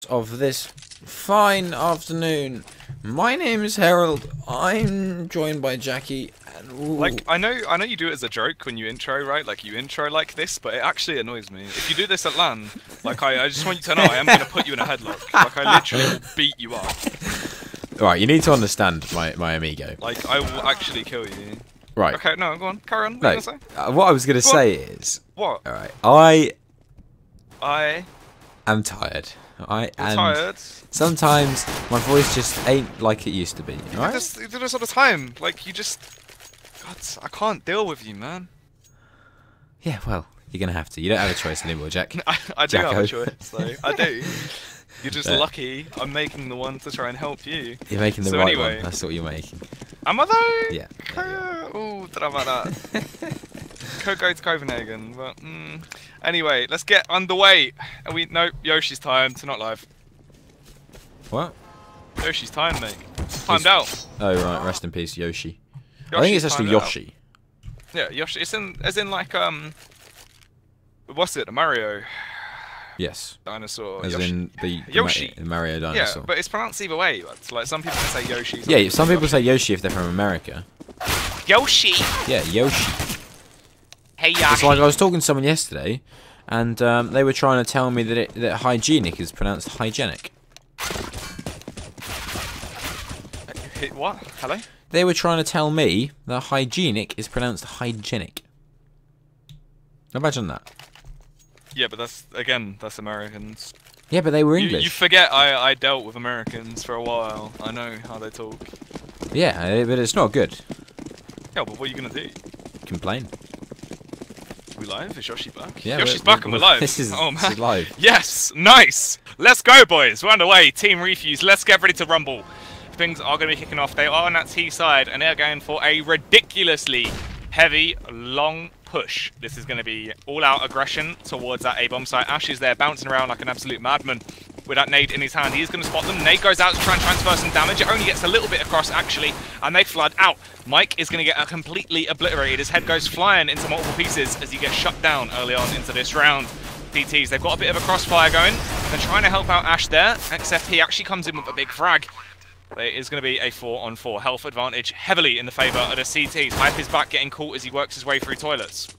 of this fine afternoon. My name is Harold. I'm joined by Jackie. And like, I know you do it as a joke when you intro, right? Like, you intro like this, but it actually annoys me. If you do this at LAN, like, I just want you to know I am going to put you in a headlock. Like, I literally will beat you up. Right, you need to understand my amigo. Like, I will actually kill you. Right. Okay, no, go on. Carry on. What are you going to say? What I was going to say is... What? Alright, I am tired. tired? Sometimes my voice just ain't like it used to be, right? You do this all the time. Like, you just... God, I can't deal with you, man. Yeah, well, you're going to have to. You don't have a choice anymore, Jack. I do Jacko. have a choice, though. I do. You're just lucky I'm making the one to try and help you. You're making the right one. That's what you're making. Am I though? Yeah. Oh, don't know about that. Could go to Copenhagen, but anyway, let's get underway. Nope, Yoshi's timed to not live. What? Yoshi's timed, mate. Timed out. Oh right, rest in peace, Yoshi. Yoshi's I think it's actually Yoshi. Yeah, Yoshi. It's as in like what's it? Mario. Yes. Dinosaur. As Yoshi. in the Yoshi. Mario dinosaur. Yeah, but it's pronounced either way. But, like some people say Yoshi. Yeah, some people say Yoshi if they're from America. Yoshi. Yeah, Yoshi. Hey, Yoshi. It's like I was talking to someone yesterday, and they were trying to tell me that hygienic is pronounced hygienic. What? Hello? They were trying to tell me that hygienic is pronounced hygienic. Imagine that. Yeah, but that's Americans. Yeah, but they were English. You forget I dealt with Americans for a while. I know how they talk. Yeah, but it's not good. Yeah, but what are you gonna do? Complain. We live? Is Yoshi back? Yeah, Yoshi's back and we're live. This is live. Yes, nice. Let's go, boys. We're underway. Team Refuse. Let's get ready to rumble. Things are going to be kicking off. They are on that T side, and they're going for a ridiculously heavy, long push. This is going to be all-out aggression towards that A-bomb site. Ash is there, bouncing around like an absolute madman with that nade in his hand. He's going to spot them. Nade goes out to try and transfer some damage. It only gets a little bit across, actually, and they flood out. Mike is going to get completely obliterated. His head goes flying into multiple pieces as he gets shut down early on into this round. DTs, they've got a bit of a crossfire going. They're trying to help out Ash there, except he actually comes in with a big frag. There is going to be a 4-on-4 health advantage heavily in the favour of the CTs. Hype is back getting caught as he works his way through toilets.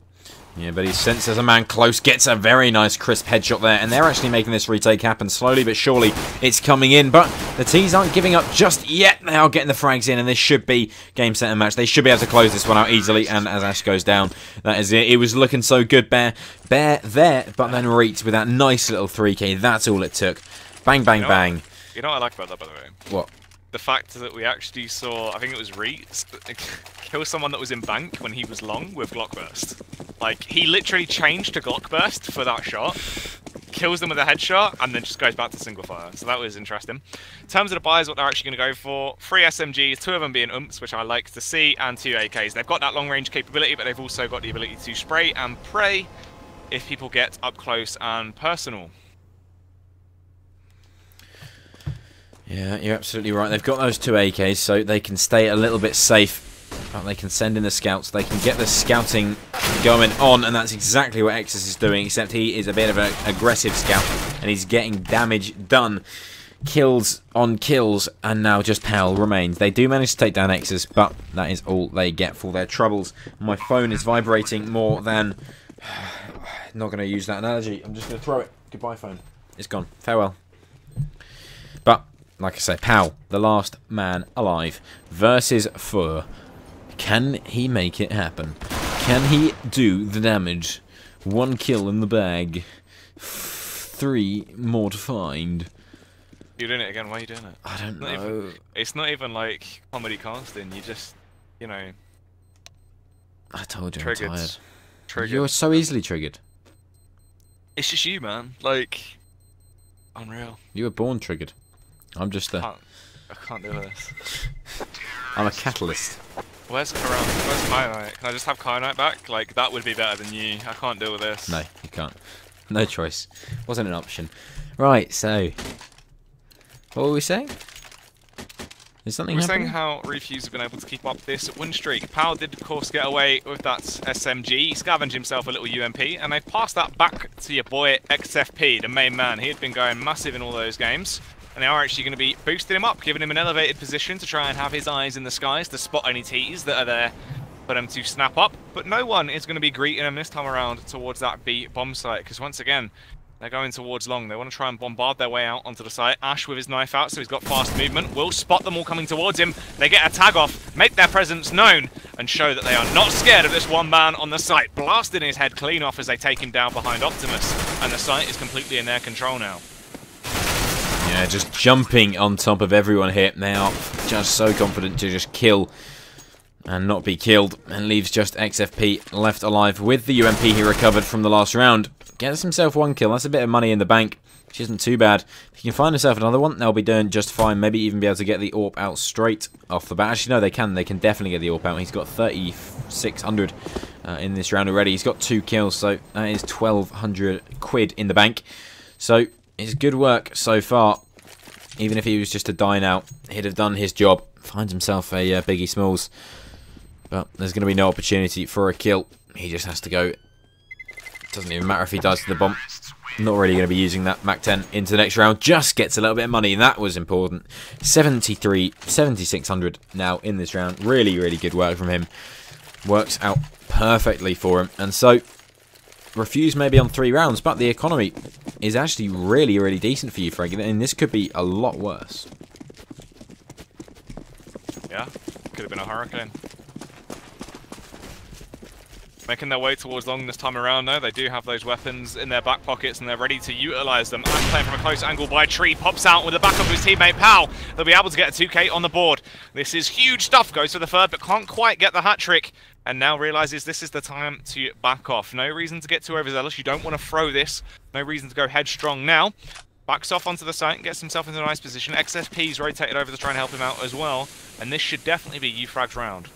Yeah, but he senses a man close, gets a very nice crisp headshot there, and they're actually making this retake happen slowly but surely. It's coming in, but the T's aren't giving up just yet. They are getting the frags in, and this should be game, set, and match. They should be able to close this one out easily, and as Ash goes down, that is it. It was looking so good, Bear there, but then Reet with that nice little 3K. That's all it took. Bang, bang, bang. You know what I like about that, by the way? What? The fact that we actually saw, I think it was Reet, kill someone that was in bank when he was long with Glock Burst. Like, he literally changed to Glock Burst for that shot, kills them with a headshot, and then just goes back to single fire. So that was interesting. In terms of the buys, what they're actually going to go for, 3 SMGs, 2 of them being umps, which I like to see, and 2 AKs. They've got that long range capability, but they've also got the ability to spray and pray if people get up close and personal. Yeah, you're absolutely right. They've got those 2 AKs, so they can stay a little bit safe. They can send in the scouts. They can get the scouting going on, and that's exactly what Exus is doing, except he is a bit of an aggressive scout, and he's getting damage done. Kills on kills, and now just Pal remains. They do manage to take down Exus, but that is all they get for their troubles. My phone is vibrating more than... Not going to use that analogy. I'm just going to throw it. Goodbye, phone. It's gone. Farewell. But... like I say, Pal, the last man alive, versus Fur. Can he make it happen? Can he do the damage? 1 kill in the bag. 3 more to find. You're doing it again, why are you doing it? I don't know. It's not even like comedy casting, you just, you know... I told you triggered. I'm tired. Triggered. You're so easily triggered. It's just you, man. Like, unreal. You were born triggered. I'm just a... I can't do this. I'm a catalyst. Where's Kyanite? Can I just have Kyanite back? Like, that would be better than you. I can't deal with this. No, you can't. No choice. Wasn't an option. Right, so... what were we saying? Is something We're happening? saying how Refuse have been able to keep up this win streak. Pow did, of course, get away with that SMG. He scavenged himself a little UMP, and they've passed that back to your boy XFP, the main man. He had been going massive in all those games, and they are actually going to be boosting him up, giving him an elevated position to try and have his eyes in the skies to spot any T's that are there for them to snap up. But no one is going to be greeting him this time around towards that B bomb site, because once again, they're going towards long. They want to try and bombard their way out onto the site. Ash with his knife out, so he's got fast movement. Will spot them all coming towards him. They get a tag off, make their presence known, and show that they are not scared of this one man on the site. Blasting his head clean off as they take him down behind Optimus. And the site is completely in their control now. Yeah, just jumping on top of everyone here. They are just so confident to just kill and not be killed. And leaves just XFP left alive with the UMP he recovered from the last round. Gets himself one kill. That's a bit of money in the bank, which isn't too bad. If he can find himself another one, they'll be doing just fine. Maybe even be able to get the AWP out straight off the bat. Actually, no, they can. They can definitely get the AWP out. He's got 3,600 in this round already. He's got 2 kills, so that is 1,200 quid in the bank. So it's good work so far. Even if he was just to die now, he'd have done his job. Finds himself a Biggie Smalls. But there's going to be no opportunity for a kill. He just has to go. Doesn't even matter if he dies to the bomb. Not really going to be using that MAC-10 into the next round. Just gets a little bit of money, and that was important. 7,600 now in this round. Really, really good work from him. Works out perfectly for him. And so, Refuse maybe on 3 rounds, but the economy is actually really, really decent for UFrag, and this could be a lot worse. Yeah, could have been a hurricane. Making their way towards long this time around, though. They do have those weapons in their back pockets, and they're ready to utilise them. Ash playing from a close angle by a tree, pops out with the back of his teammate, Pow. They'll be able to get a 2K on the board. This is huge stuff. Goes for the third, but can't quite get the hat-trick. And now realises this is the time to back off. No reason to get too overzealous. You don't want to throw this. No reason to go headstrong now. Backs off onto the site and gets himself into a nice position. XSP's rotated over to try and help him out as well. And this should definitely be UFrag's round.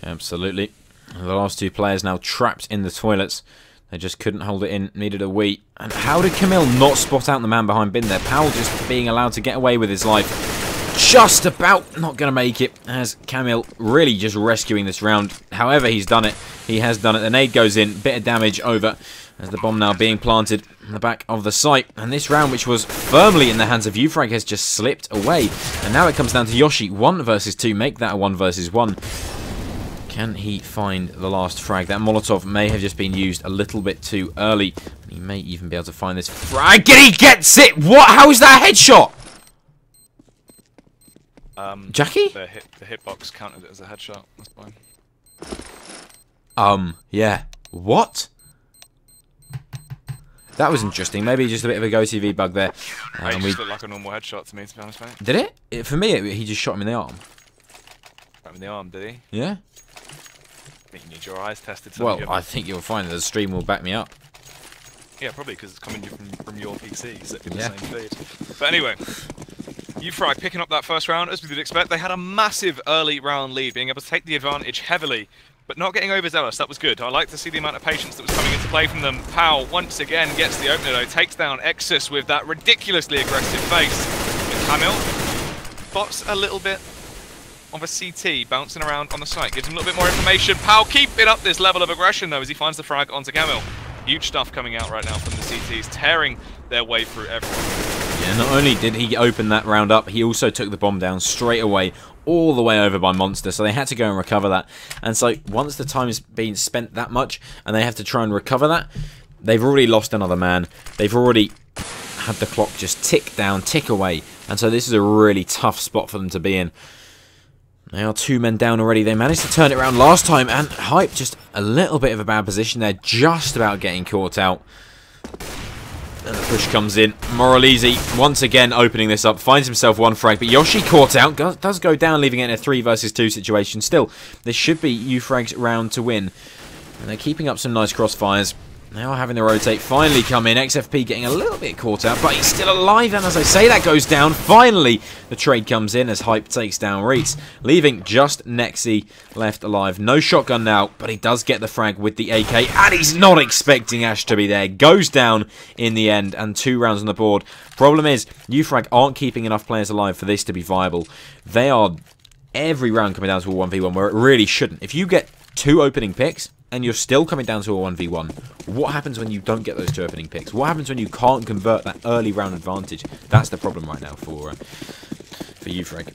Absolutely. The last 2 players now trapped in the toilets. They just couldn't hold it in, needed a wee. And how did Camille not spot out the man behind bin there? Powell just being allowed to get away with his life. Just about not going to make it, as Camille really just rescuing this round. However he's done it, he has done it. The nade goes in, bit of damage over, as the bomb now being planted in the back of the site. And this round, which was firmly in the hands of UFrag, has just slipped away. And now it comes down to Yoshi, 1 versus 2, make that a 1 versus 1. Can he find the last frag? That Molotov may have just been used a little bit too early. He may even be able to find this frag. And he gets it! What? How is that a headshot? Jackie? The hitbox counted it as a headshot. That's fine. Yeah. What? That was interesting. Maybe just a bit of a GoTV bug there. It just looked like a normal headshot to me, to be honest, mate. Did it? For me, he just shot him in the arm. Shot him in the arm, did he? Yeah. I think you need your eyes tested. Well, I think you'll find that the stream will back me up. Yeah, probably because it's coming from your PC, so it's the same feed. But anyway, UFrag picking up that first round, as we would expect. They had a massive early round lead, being able to take the advantage heavily, but not getting overzealous. That was good. I like to see the amount of patience that was coming into play from them. Pow once again gets the opener, though. Takes down Exus with that ridiculously aggressive face. And Camille spots a little bit of a CT bouncing around on the site. Gives him a little bit more information. Pow keeping up this level of aggression, though, as he finds the frag onto Camille. Huge stuff coming out right now from the CTs, tearing their way through everyone. Yeah, not only did he open that round up, he also took the bomb down straight away, all the way over by Monster, so they had to go and recover that. And so once the time's been spent that much, and they have to try and recover that, they've already lost another man. They've already had the clock just tick down, tick away, and so this is a really tough spot for them to be in. They are 2 men down already. They managed to turn it around last time, and Hype just a little bit of a bad position there, just about getting caught out. And the push comes in. Moralizi once again opening this up, finds himself 1 frag, but Yoshi caught out, does go down, leaving it in a 3 versus 2 situation. Still, this should be UFrag's round to win. And they're keeping up some nice crossfires. Now having the rotate finally come in. XFP getting a little bit caught out, but he's still alive. And as I say, that goes down. Finally, the trade comes in as Hype takes down Reitz, leaving just Nexi left alive. No shotgun now, but he does get the frag with the AK. And he's not expecting Ash to be there. Goes down in the end, and 2 rounds on the board. Problem is, UFrag aren't keeping enough players alive for this to be viable. They are every round coming down to a 1v1 where it really shouldn't. If you get 2 opening picks, and you're still coming down to a 1v1. What happens when you don't get those 2 opening picks? What happens when you can't convert that early round advantage? That's the problem right now for UFrag.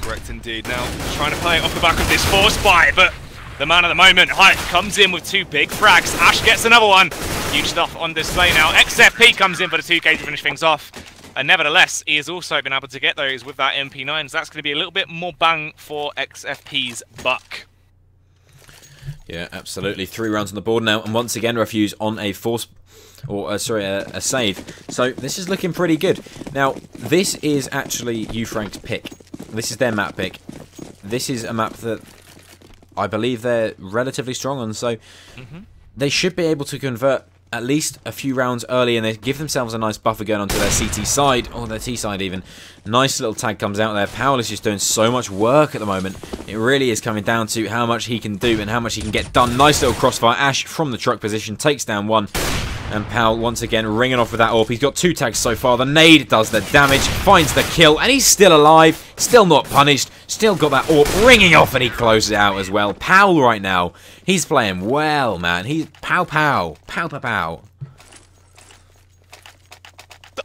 Correct indeed. Now, trying to play it off the back of this force buy, but the man of the moment, Hype, comes in with 2 big frags. Ash gets another one. Huge stuff on display now. XFP comes in for the 2K to finish things off. And nevertheless, he has also been able to get those with that MP9, so that's going to be a little bit more bang for XFP's buck. Yeah, absolutely. 3 rounds on the board now, and once again, Refuse on a force, or a save. So this is looking pretty good. Now, this is actually UFrag's pick. This is their map pick. This is a map that I believe they're relatively strong on, so they should be able to convert at least a few rounds early, and they give themselves a nice buffer going onto their CT side, or their T side even. Nice little tag comes out there. Powell is just doing so much work at the moment. It really is coming down to how much he can do and how much he can get done. Nice little crossfire. Ash from the truck position takes down 1. And Powell once again ringing off with that AWP. He's got 2 tags so far. The nade does the damage, finds the kill, and he's still alive, still not punished, still got that AWP ringing off, and he closes it out as well. Powell right now, he's playing well, man. He's pow pow, pow pow pow.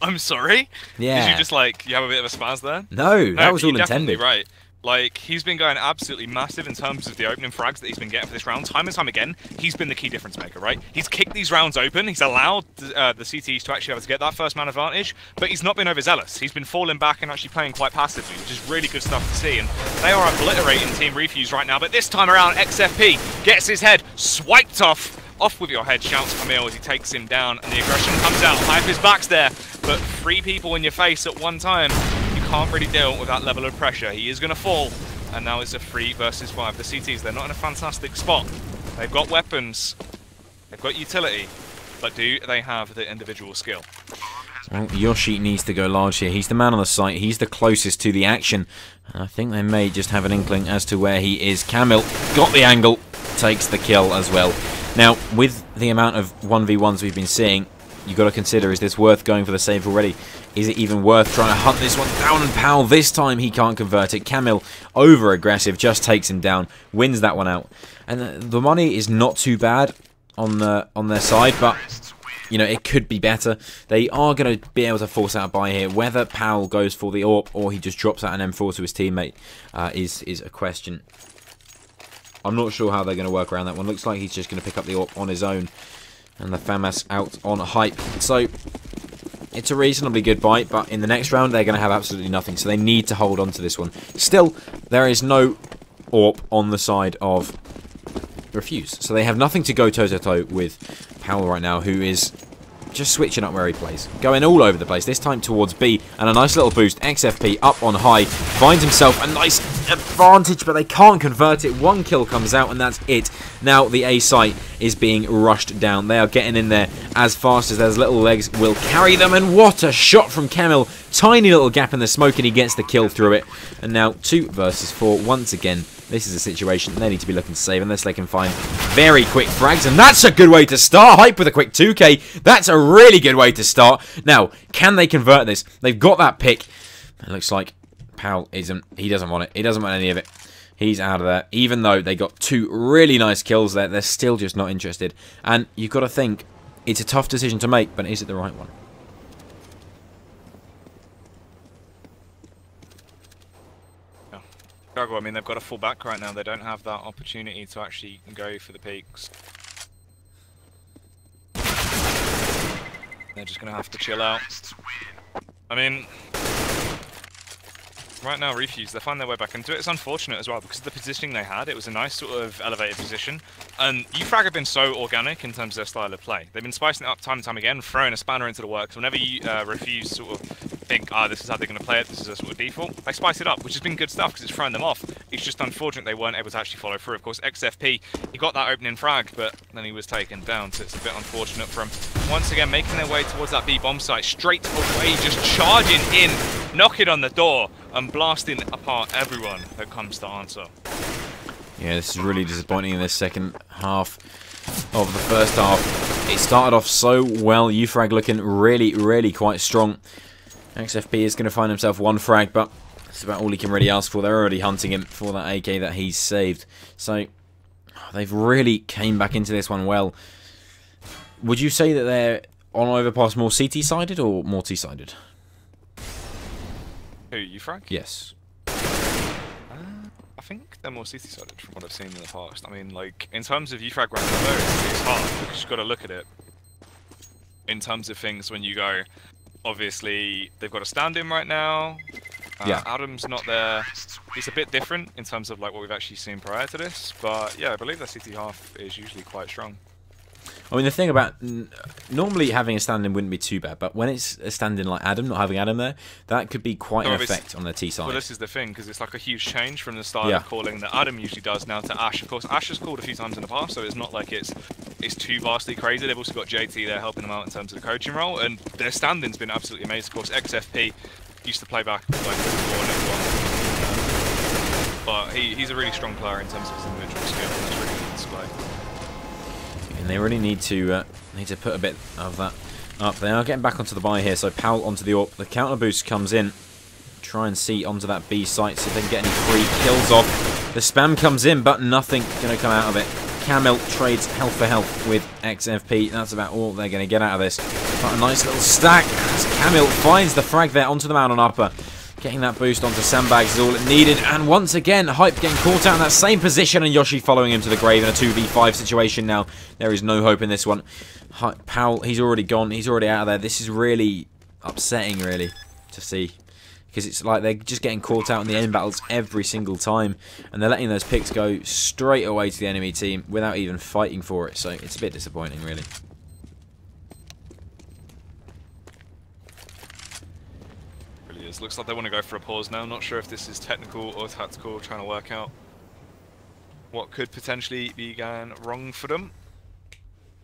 I'm sorry? Yeah. Did you just, like, you have a bit of a spaz there? No, that was all intended. Right. Like, he's been going absolutely massive in terms of the opening frags that he's been getting for this round. Time and time again, he's been the key difference maker, right? He's kicked these rounds open. He's allowed the CTs to actually be able to get that first man advantage, but he's not been overzealous. He's been falling back and actually playing quite passively, which is really good stuff to see. And they are obliterating Team Refuse right now, but this time around, XFP gets his head swiped off. Off with your head, shouts Camille as he takes him down, and the aggression comes out. Hype is back's there, but 3 people in your face at one time. You can't really deal with that level of pressure. He is going to fall, and now it's a 3 versus 5. The CTs, they're not in a fantastic spot. They've got weapons, they've got utility, but do they have the individual skill? Well, Yoshi needs to go large here. He's the man on the site. He's the closest to the action. And I think they may just have an inkling as to where he is. Camille got the angle, takes the kill as well. Now, with the amount of 1v1s we've been seeing, you've got to consider, is this worth going for the save already? Is it even worth trying to hunt this one down? And Powell, this time he can't convert it. Camille, over-aggressive, just takes him down, wins that one out. And the money is not too bad on their side, but you know, it could be better. They are going to be able to force out a buy here. Whether Powell goes for the AWP or he just drops out an M4 to his teammate is a question. I'm not sure how they're going to work around that one. Looks like he's just going to pick up the AWP on his own. And the FAMAS out on Hype. So, it's a reasonably good buy, but in the next round they're going to have absolutely nothing. So they need to hold on to this one. Still, there is no AWP on the side of Refuse. So they have nothing to go toe-to-toe with Powell right now, who is just switching up where he plays. Going all over the place, this time towards B, and a nice little boost. XFP up on high, finds himself a nice advantage, but they can't convert it. 1 kill comes out, and that's it. Now the A site is being rushed down. They are getting in there as fast as their little legs will carry them, and what a shot from Camille. Tiny little gap in the smoke, and he gets the kill through it. And now 2 versus 4 once again. This is a situation they need to be looking to save unless they can find very quick frags. And that's a good way to start. Hype with a quick 2k. That's a really good way to start. Now, can they convert this? They've got that pick. It looks like Powell isn't. He doesn't want it. He doesn't want any of it. He's out of there. Even though they got 2 really nice kills there, they're still just not interested. And you've got to think, it's a tough decision to make, but is it the right one? Chicago, I mean, they've got a full back right now. They don't have that opportunity to actually go for the peaks. They're just going to have to chill out. I mean, right now, Refuse, they find their way back into it. It's unfortunate as well, because of the positioning they had. It was a nice sort of elevated position. And UFrag have been so organic in terms of their style of play. They've been spicing it up time and time again, throwing a spanner into the works. Whenever you Refuse sort of think, this is how they're going to play it, this is a sort of default, they spice it up, which has been good stuff because it's thrown them off. It's just unfortunate they weren't able to actually follow through. Of course, XFP, he got that opening frag, but then he was taken down, so it's a bit unfortunate for him. Once again, making their way towards that B bomb site, straight away, just charging in, knocking on the door, and blasting apart everyone that comes to answer. Yeah, this is really disappointing in this second half of the first half. It started off so well, UFrag looking really, really quite strong. XFP is going to find himself one frag, but that's about all he can really ask for. They're already hunting him for that AK that he's saved. So, they've really came back into this one well. Would you say that they're on Overpass more CT-sided or more T-sided? Who, UFrag? Yes. I think they're more CT-sided from what I've seen in the past. I mean, like, in terms of UFrag ranking low, it's hard because you've got to look at it. In terms of things when you go, obviously, they've got a stand-in right now. Yeah. Adam's not there. It's a bit different in terms of like what we've actually seen prior to this, but yeah, I believe that CT half is usually quite strong. I mean, the thing about normally having a stand-in wouldn't be too bad, but when it's a stand-in like Adam, not having Adam there, that could be quite an effect on their T side. Well, this is the thing, because it's like a huge change from the style of calling that Adam usually does now to Ash. Of course, Ash has called a few times in the past, so it's not like it's too vastly crazy. They've also got JT there helping them out in terms of the coaching role, and their stand-in's been absolutely amazing. Of course, XFP used to play back like before next one, but he's a really strong player in terms of his individual skill, and that's really good to display. And they really need to put a bit of that up. They are getting back onto the buy here, so Powell onto the AWP. The counter boost comes in. Try and see onto that B site, see if they can get any free kills off. The spam comes in, but nothing going to come out of it. Camel trades health for health with XFP. That's about all they're going to get out of this. But a nice little stack as Camel finds the frag there onto the man on upper. Getting that boost onto sandbags is all it needed. And once again, Hype getting caught out in that same position, and Yoshi following him to the grave in a 2v5 situation now. There is no hope in this one. Powell, he's already gone. He's already out of there. This is really upsetting, really, to see. Because it's like they're just getting caught out in the aim battles every single time. And they're letting those picks go straight away to the enemy team without even fighting for it. So it's a bit disappointing, really. Looks like they want to go for a pause now. Not sure if this is technical or tactical, trying to work out what could potentially be going wrong for them.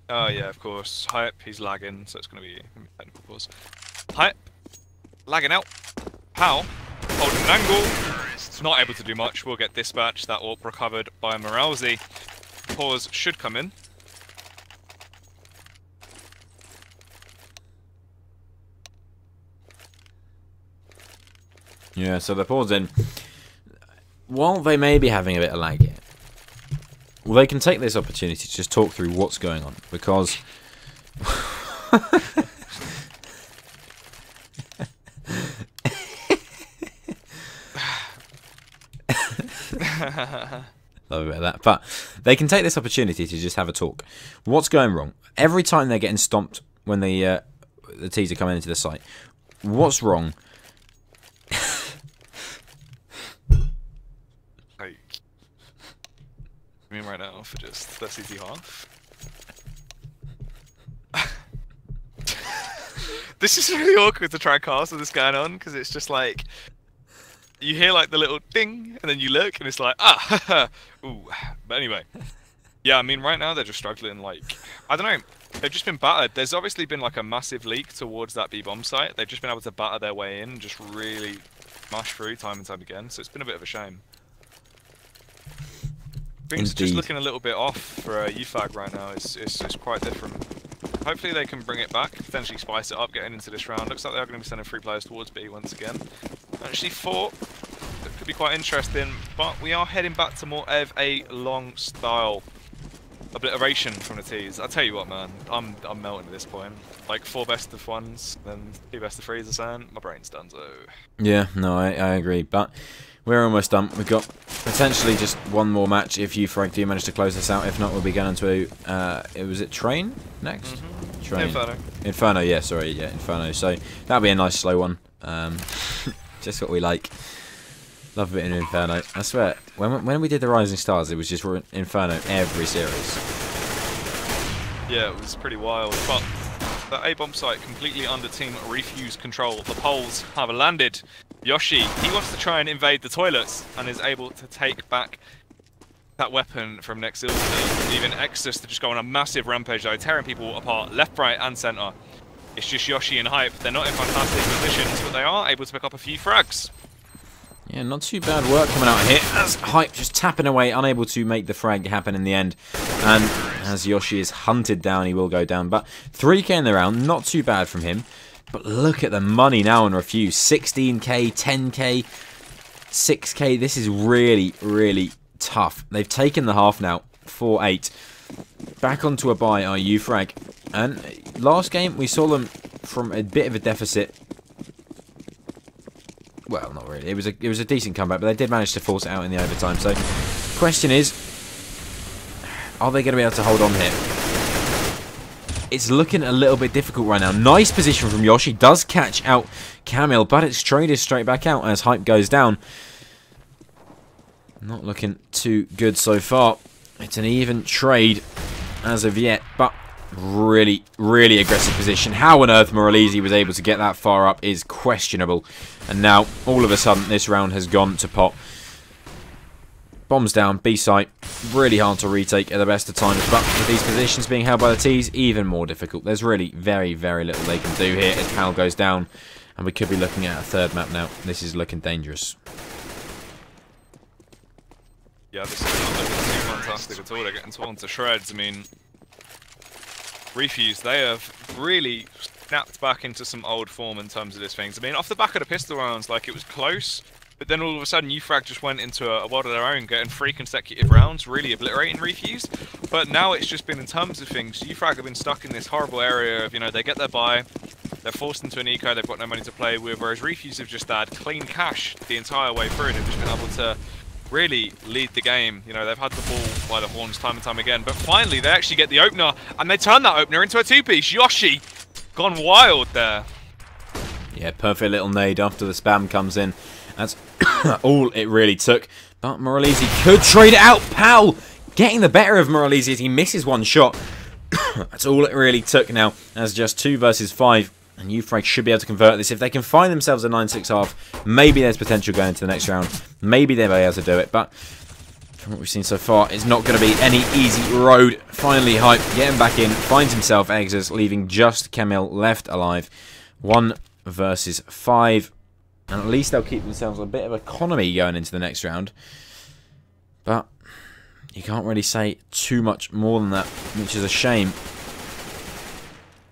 Oh yeah, of course. Hype, he's lagging, so it's going to be a technical pause. Hype, lagging out. Powell, holding an angle. Not able to do much. We'll get dispatched. That AWP recovered by Moralzi. Pause should come in. Yeah, so they're paused in. While they may be having a bit of lag here, well, they can take this opportunity to just talk through what's going on, because... Love a bit of that. But they can take this opportunity to just have a talk. What's going wrong? Every time they're getting stomped when the T's are coming into the site. What's wrong? I mean, right now for just the CT half. This is really awkward to try and cast with this going on, because it's just like you hear like the little ding, and then you look, and it's like ooh. But anyway, yeah, I mean, right now they're just struggling. Like, I don't know, they've just been battered. There's obviously been like a massive leak towards that B bomb site. They've just been able to batter their way in, and just really smash through time and time again. So it's been a bit of a shame. Things are just looking a little bit off for UFrag right now. It's quite different. Hopefully they can bring it back, potentially spice it up getting into this round. Looks like they are going to be sending 3 players towards B once again. Actually 4. That could be quite interesting, but we are heading back to more of a long style obliteration from the T's. I'll tell you what, man, I'm melting at this point. Like 4 best of 1s, then 2 best of 3s or something. My brain's done, so... Yeah, no, I agree, but we're almost done. We've got potentially just one more match if UFrag do manage to close this out. If not, we'll be going to was it Train next? Train. Inferno, yeah, sorry, yeah, Inferno. So that'll be a nice slow one. Just what we like. Love a bit in Inferno. I swear, when we did the Rising Stars, it was just Inferno every series. Yeah, it was pretty wild. But The A-bomb site completely under Team Refuse control. The poles have landed. Yoshi, he wants to try and invade the toilets and is able to take back that weapon from next to leaving Exodus to just go on a massive rampage though, tearing people apart left, right and centre. It's just Yoshi and Hype. They're not in fantastic positions, but they are able to pick up a few frags. Yeah, not too bad work coming out here. As Hype just tapping away, unable to make the frag happen in the end. And as Yoshi is hunted down, he will go down. But 3k in the round, not too bad from him. But look at the money now on Refuse. 16k, 10k, 6k. This is really, really tough. They've taken the half now, 4-8. Back onto a bye are UFrag. And last game, we saw them from a bit of a deficit. Well, not really. It was a decent comeback, but they did manage to force it out in the overtime. So, question is, are they going to be able to hold on here? It's looking a little bit difficult right now. Nice position from Yoshi. Does catch out Camille, but it's traded straight back out as Hype goes down. Not looking too good so far. It's an even trade as of yet, but really, really aggressive position. How on earth Moralisi was able to get that far up is questionable. And now, all of a sudden, this round has gone to pot. Bombs down, B site. Really hard to retake at the best of times, but with these positions being held by the T's, even more difficult. There's really very, very little they can do here as Pal goes down. And we could be looking at a third map now. This is looking dangerous. Yeah, this is not looking too fantastic at all. They're getting torn to shreds. I mean, Refuse, they have really snapped back into some old form in terms of this things. I mean, off the back of the pistol rounds, like, it was close, but then all of a sudden UFrag just went into a world of their own, getting 3 consecutive rounds, really obliterating Refuse. But now it's just been in terms of things, UFrag have been stuck in this horrible area of, you know, they get their buy, they're forced into an eco, they've got no money to play with, whereas Refuse have just had clean cash the entire way through, and they've just been able to really lead the game. You know, they've had the ball by the horns time and time again, but finally they actually get the opener, and they turn that opener into a 2-piece. Yoshi, gone wild there. Yeah, perfect little nade after the spam comes in. That's all it really took. But Moralisi could trade it out. Pal getting the better of Moralisi as he misses one shot. That's all it really took now, as just 2 versus 5. And UFrag should be able to convert this. If they can find themselves a 9-6 half, maybe there's potential going into the next round. Maybe they'll be able to do it. But from what we've seen so far, it's not going to be any easy road. Finally, Hype getting back in, finds himself exits, leaving just Camille left alive. 1 versus 5. And at least they'll keep themselves a bit of economy going into the next round. But you can't really say too much more than that, which is a shame.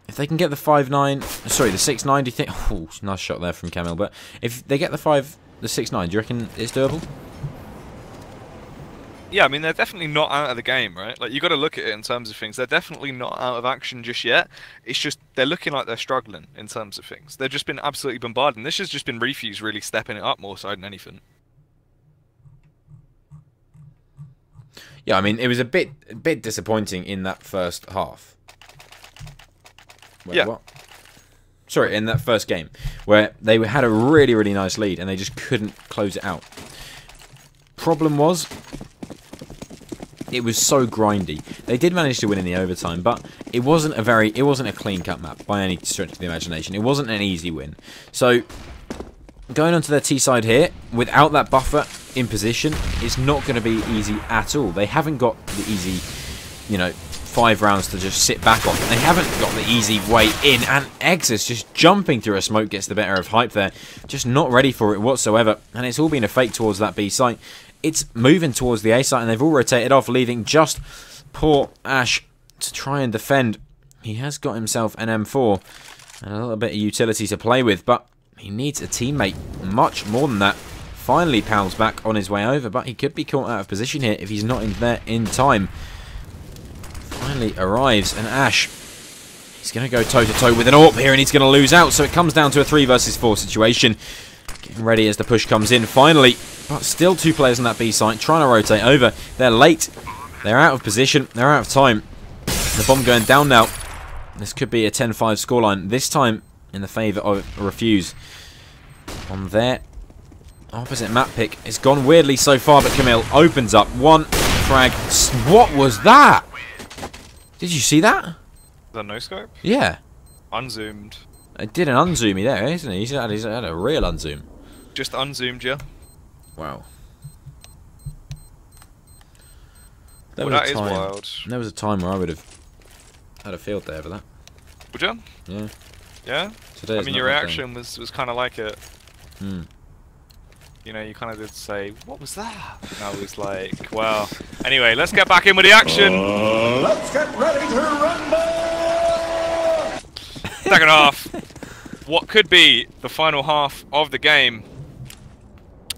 If they can get the 5-9, sorry, the 6-9, do you think? Oh, nice shot there from Camille. But if they get the 6-9, do you reckon it's doable? Yeah, I mean, they're definitely not out of the game, right? Like, you got to look at it in terms of things. They're definitely not out of action just yet. It's just they're looking like they're struggling in terms of things. They've just been absolutely bombarded. And this has just been Refuse really stepping it up more so than anything. Yeah, I mean, it was a bit disappointing in that first half. Wait, yeah. What? Sorry, in that first game, where they had a really, really nice lead and they just couldn't close it out. Problem was, it was so grindy. They did manage to win in the overtime, but it wasn't a clean-cut map by any stretch of the imagination. It wasn't an easy win. So, going onto their T side here, without that buffer in position, it's not going to be easy at all. They haven't got the easy, you know, 5 rounds to just sit back on. They haven't got the easy way in, and Exus just jumping through a smoke gets the better of Hype there. Just not ready for it whatsoever, and it's all been a fake towards that B site. It's moving towards the A site, and they've all rotated off, leaving just poor Ash to try and defend. He has got himself an M4 and a little bit of utility to play with, but he needs a teammate much more than that. Finally, Pal's back on his way over, but he could be caught out of position here if he's not in there in time. Finally arrives, and Ash, he's going to go toe-to-toe with an AWP here, and he's going to lose out, so it comes down to a 3 versus 4 situation. Getting ready as the push comes in, finally, but still 2 players on that B site, trying to rotate over. They're late, they're out of position, they're out of time. The bomb going down now. This could be a 10-5 scoreline, this time in the favour of Refuse. On their opposite map pick, it's gone weirdly so far, but Camille opens up 1 frag. What was that? Did you see that? The no scope? Yeah. Unzoomed. It did an unzoomy there, isn't he? He's had a real unzoom. Just unzoomed you. Wow. Well, that is wild. There was a time where I would have had a field day for that. Would you? Yeah. Yeah? Today I mean, your reaction was kind of like it. Hmm. You know, you kind of did say, what was that? And I was like, well. Anyway, let's get back in with the action. Let's get ready to rumble! Second half. What could be the final half of the game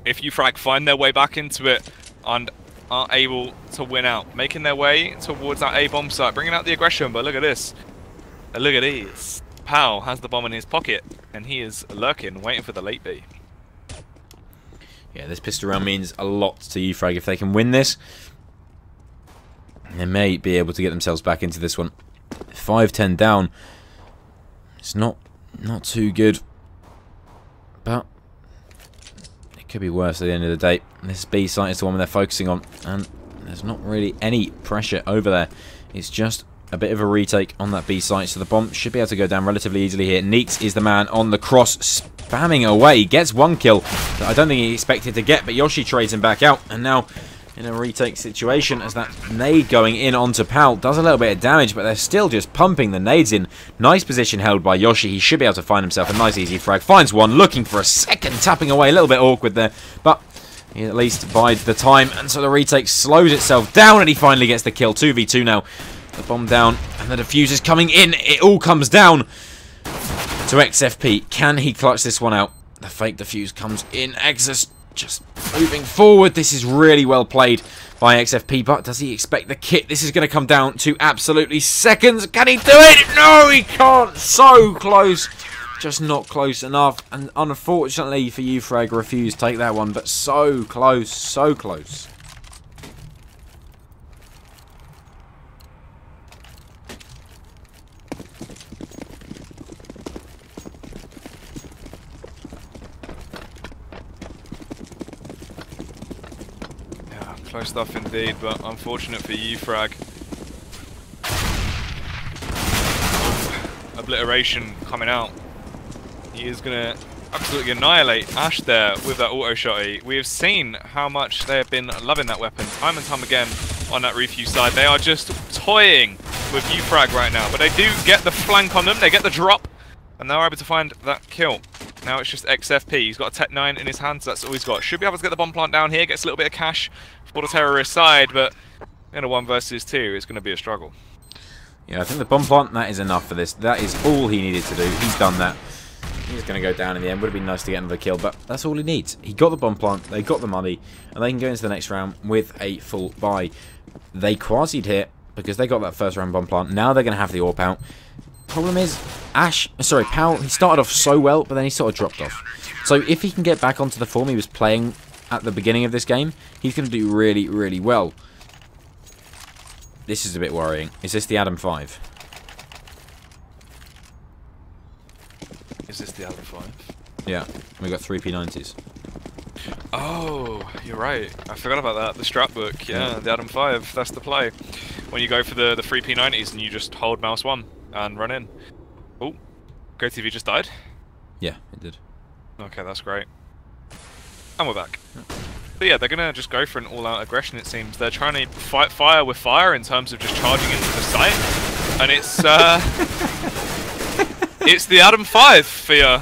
if UFrag find their way back into it and are able to win out, making their way towards that A bomb site, bringing out the aggression. But look at this, look at these. Pal has the bomb in his pocket and he is lurking, waiting for the late B. Yeah, this pistol round means a lot to UFrag. If they can win this, they may be able to get themselves back into this one. 5-10 down. It's not too good, but it could be worse at the end of the day. This B site is the one they're focusing on, and there's not really any pressure over there. It's just a bit of a retake on that B site, so the bomb should be able to go down relatively easily here. Neeks is the man on the cross, spamming away. Gets one kill that I don't think he expected to get, but Yoshi trades him back out, and now in a retake situation as that nade going in onto Pal does a little bit of damage, but they're still just pumping the nades in. Nice position held by Yoshi. He should be able to find himself a nice easy frag. Finds one, looking for a second, tapping away. A little bit awkward there, but he at least bides the time, and so the retake slows itself down, and he finally gets the kill. 2v2 now. The bomb down, and the defuse is coming in. It all comes down to XFP. Can he clutch this one out? The fake defuse comes in. Exus just moving forward. This is really well played by XFP, but does he expect the kit? This is going to come down to absolutely seconds. Can he do it? No, he can't. So close. Just not close enough. And unfortunately for UFrag, refuse to take that one, but so close, so close. Close stuff indeed, but unfortunate for UFrag. Obliteration coming out. He is going to absolutely annihilate Ash there with that auto shotty. We have seen how much they have been loving that weapon time and time again on that refuse side. They are just toying with UFrag right now, but they do get the flank on them, they get the drop, and they're able to find that kill. Now it's just XFP. He's got a Tech 9 in his hands. That's all he's got. Should be able to get the bomb plant down here. Gets a little bit of cash for the terrorist side, but in a 1 versus 2, it's going to be a struggle. Yeah, I think the bomb plant, that is enough for this. That is all he needed to do. He's done that. He's going to go down in the end. Would have been nice to get another kill, but that's all he needs. He got the bomb plant. They got the money, and they can go into the next round with a full buy. They quasied here because they got that first round bomb plant. Now they're going to have the AWP out. Problem is, Pal, he started off so well, but then he sort of dropped off. So if he can get back onto the form he was playing at the beginning of this game, he's going to do really, really well. This is a bit worrying. Is this the Adam 5? Is this the Adam 5? Yeah, we got 3 P90s. Oh, you're right. I forgot about that. The strap book, yeah, the Adam 5, that's the play. When you go for the 3 P90s and you just hold mouse 1 and run in. Oh, GoTV just died? Yeah, it did. Okay, that's great. And we're back. But yeah, they're going to just go for an all-out aggression, it seems. They're trying to fight fire with fire in terms of just charging into the site. And it's, it's the Adam 5 for you.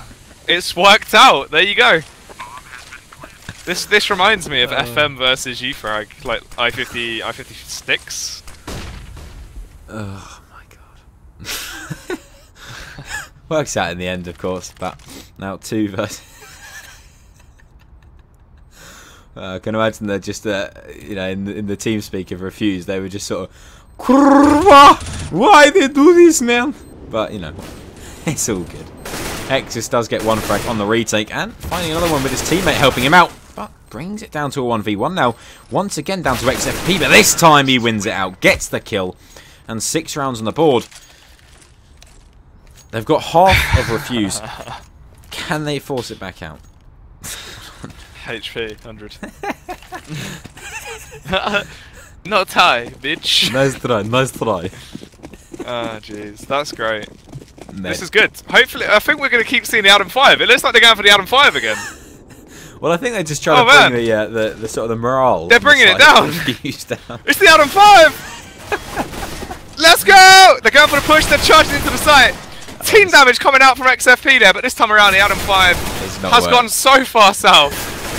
It's worked out. There you go. This reminds me of FM versus UFrag, like I-50 sticks. Oh my god. Works out in the end, of course, but now 2 versus... I can imagine that just, you know, in the team speak of Refuse, they were just sort of, why they do this, man? But, you know, it's all good. Exus does get 1 frag on the retake, and finding another one with his teammate helping him out, but brings it down to a 1v1 now. Once again down to XFP, but this time he wins it out, gets the kill, and 6 rounds on the board. They've got half of Refuse. Can they force it back out? HP 100. Not tie, bitch. Nice try, nice try. Ah, jeez, that's great. This is good. Hopefully, I think we're going to keep seeing the Adam 5. It looks like they're going for the Adam 5 again. Well, I think they're just trying to bring the sort of the morale. They're bringing it down. Down. It's the Adam 5! Let's go! They're going for the push, they're charging into the site. Team damage coming out from XFP there, but this time around the Adam 5 has gone so far south,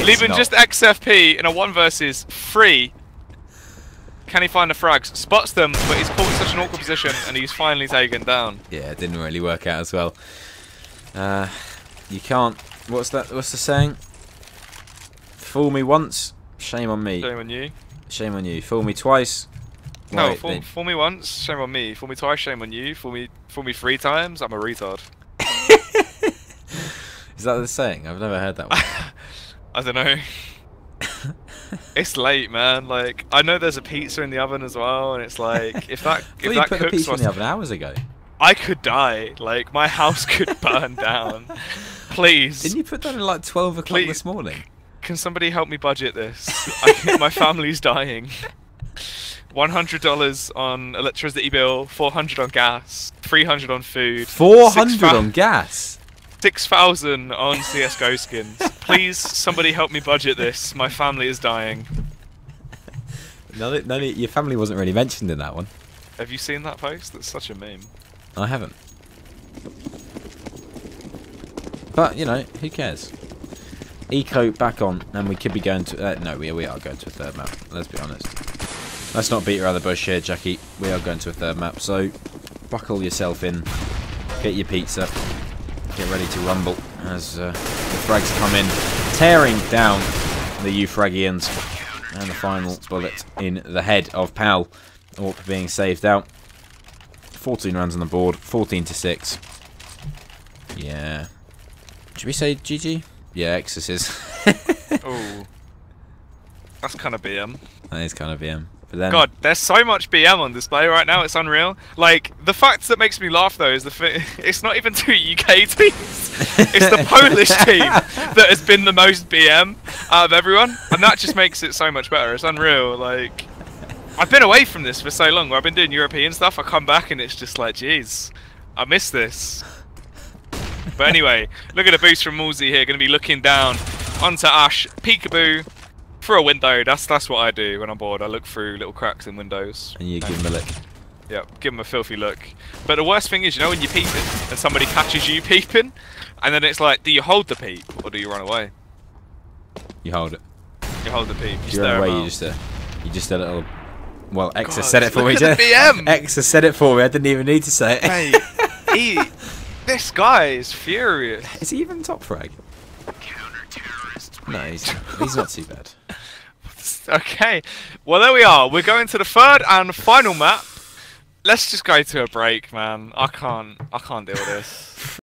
leaving just XFP in a 1 versus 3. Can he find the frags? Spots them, but he's caught in such an awkward position, and he's finally taken down. Yeah, it didn't really work out as well. You can't... What's that? What's the saying? Fool me once, shame on me. Shame on you. Shame on you. Fool me twice. No, fool me once, shame on me. Fool me twice, shame on you. Fool me 3 times, I'm a retard. Is that the saying? I've never heard that one. I don't know. It's late, man. Like, I know there's a pizza in the oven as well, and it's like, if that you that put cooks, the pizza in the oven hours ago. I could die. Like, my house could burn down. Please. Didn't you put that in like 12 o'clock this morning? Can somebody help me budget this? My family's dying. $100 on electricity bill, $400 on gas, $300 on food, $400 on gas, 6,000 on CSGO skins. Please, somebody help me budget this. My family is dying. Your family wasn't really mentioned in that one. Have you seen that post? That's such a meme. I haven't. But, you know, who cares? Eco back on, and we could be going to... no, we are going to a third map, let's be honest. Let's not beat around the bush here, Jackie. We are going to a third map, so buckle yourself in, get your pizza, get ready to rumble as the frags come in, tearing down the UFragians, and the final bullet in the head of Pal, Orp being saved out. 14 runs on the board, 14-6. Yeah. Should we say GG? Yeah, Exus is. Oh, that's kind of BM. That is kind of BM. But then, God, there's so much BM on display right now. It's unreal. Like, the fact that makes me laugh though is it's not even 2 UK teams. It's the Polish team that has been the most BM out of everyone, and that just makes it so much better. It's unreal. Like, I've been away from this for so long. Where I've been doing European stuff. I come back and it's just like, jeez, I miss this. But anyway, look at the boost from Moolsey here. Going to be looking down onto Ash. Peekaboo through a window. That's what I do when I'm bored. I look through little cracks in windows. And you give him a look. Yep, give him a filthy look. But the worst thing is, you know, when you're peeping and somebody catches you peeping, and then it's like, do you hold the peep or do you run away? You hold it. You hold the peep. You run away. You just a little. Well, X has said it for me. me. X has said it for me. I didn't even need to say it. Mate, this guy is furious. Is he even top frag? No, he's not too bad. Okay, well there we are. We're going to the third and final map. Let's just go to a break, man. I can't deal with this.